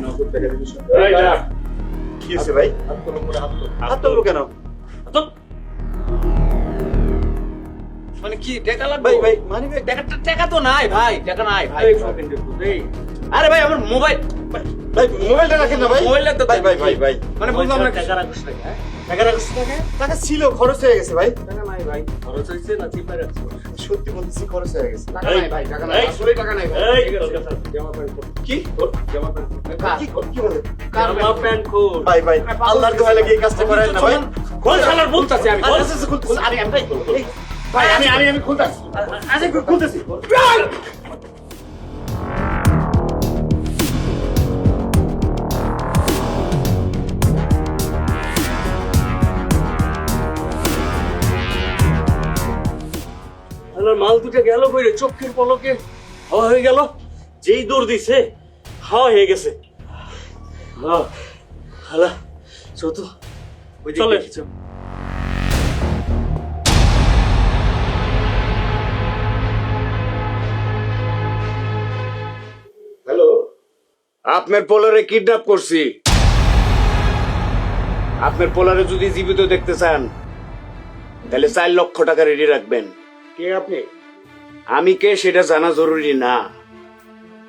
নগদ টাকা দিবি সব। কি হয়েছে ভাই? হাত তোলো করে হাত তোলো। হাত তুলবো কেন? মানে কি টাকা লাগবে? ভাই ভাই মানি ভাই টাকা তো নাই ভাই, টাকা নাই ভাই। এই fucking dude, এই। আরে ভাই আমার মোবাইল, ভাই মোবাইলটা রাখেন না ভাই। মোবাইলটা তো ভাই ভাই ভাই ভাই মানে বুঝলাম না। টাকা রাখিস না, হ্যাঁ? টাকা রাখছি টাকা ছিল খরচ হয়ে গেছে ভাই। টাকা নাই ভাই। খরচ হয়েছে না চিপা রাখছো? সত্যি বলতেছি খরচ হয়ে গেছে। টাকা নাই ভাই, টাকা নাই, এই, আসলে টাকা নাই ভাই। এই, ঠিক তোর আছে। কাছে আছে, জামা প্যান্ট খোল। কি? খোল, জামা প্যান্ট খোল। কি বলে? জামা প্যান্ট খোল। ভাই ভাই আল্লাহর দোহাই লাগে এই কাজটা করেন না ভাই। খোল শালার বলতাছি আমি। খোল। আচ্ছা, খুলতেছি। আরে আমি ভাই খোল, খোল। ভাই আমি খুলতাছি। আচ্ছা খুলতেছি। মাল দুটো গেল কইরে চোখের পলকে হাওয়া হয়ে গেল। যেই দৌড় দিছে হাওয়া হয়ে গেছে। হালা চত চলে হ্যালো, আপনার পোলারে কিডন্যাপ করছি। আপনার পোলারে যদি জীবিত দেখতে চান তাহলে 4 লক্ষ টাকা রেডি রাখবেন। কে আপনি? আমি কে সেটা জানা জরুরি না,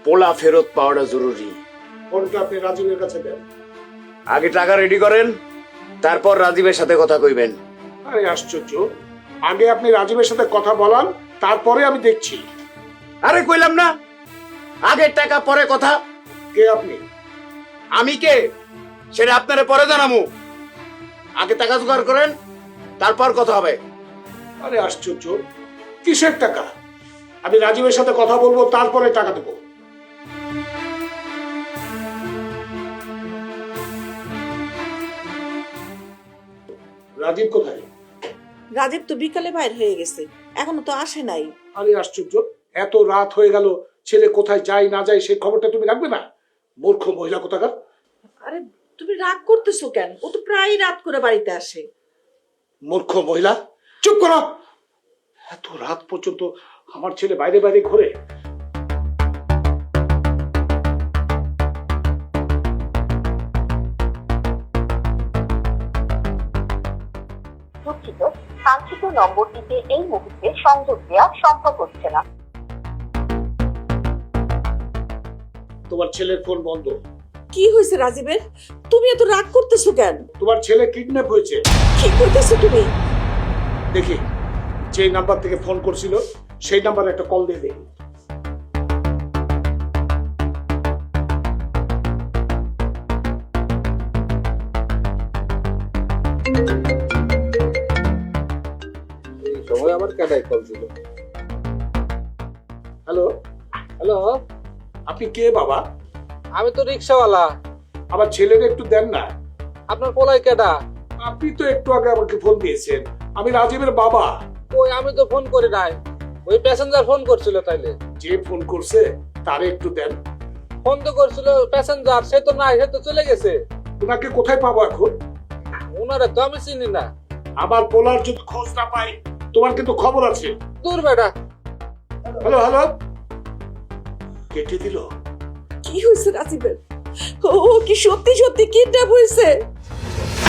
পোলা ফেরত পাওয়াটা জরুরি। ফোনটা আপনি রাজীবের কাছে দেন। আগে টাকা রেডি করেন, তারপর রাজীবের সাথে কথা কইবেন। আরে আশ্চর্য, আগে আপনি রাজীবের সাথে কথা বলান, তারপরে আমি দেখছি। আরে কইলাম না, আগে টাকা পরে কথা। কে আপনি? আমি কে সেটা আপনারে পরে জানামু। আগে টাকা জোগাড় করেন, তারপর কথা হবে। আরে আশ্চর্য, কিসের টাকা? আমি রাজীবের সাথে কথা বলবো, তারপরে টাকা দেবো। রাজীব কোথায়? রাজীব তো বিকালে বাইর হয়ে গেছে, এখনো তো আসে নাই। আরে আশ্চর্য, এত রাত হয়ে গেল, ছেলে কোথায় যায় না যায় সেই খবরটা তুমি রাখবে না? মূর্খ মহিলা কোথাকার। আরে তুমি রাগ করতেছো কেন? ও তো প্রায় রাত করে বাড়িতে আসে। মূর্খ মহিলা, চুপ করো। এত রাত পর্যন্ত আমার ছেলে বাইরে বাইরে ঘোরে। দুঃখিত, কাঙ্ক্ষিত নম্বরটিতে এই মুহূর্তে সংযোগ দেওয়া সম্ভব হচ্ছে না। তোমার ছেলের ফোন বন্ধ। কি হয়েছে রাজীবের? তুমি এত রাগ করতেছো কেন? তোমার ছেলে কিডন্যাপ হয়েছে। কি করতেছো তুমি? দেখি যে নাম্বার থেকে ফোন করছিল সেই নাম্বারে একটা কল দিয়ে দেখি। এই সময় আমার কাটাই কল দিল। হ্যালো, হ্যালো, আপনি কে বাবা? আমি তো রিক্সাওয়ালা। আমার ছেলের একটু দেন না। আপনার পোলাই কেডা? আপনি তো একটু আগে আমাকে ফোন দিয়েছেন, আমি রাজীবের বাবা। ওই আমি তো ফোন করি নাই, ওই প্যাসেঞ্জার ফোন করছিল। তাইলে যে ফোন করছে তারে একটু দেন। ফোন তো করছিল প্যাসেঞ্জার, সে তো নাই, সে তো চলে গেছে। ওনাকে কোথায় পাবো এখন? ওনারে তো আমি চিনি না। আমার পোলার যদি খোঁজ না পাই, তোমার কিন্তু খবর আছে। দূর বেটা। হ্যালো হ্যালো, কেটে দিল। কি হয়েছে রাজীবের? ও কি সত্যি সত্যি কিডন্যাপ হয়েছে?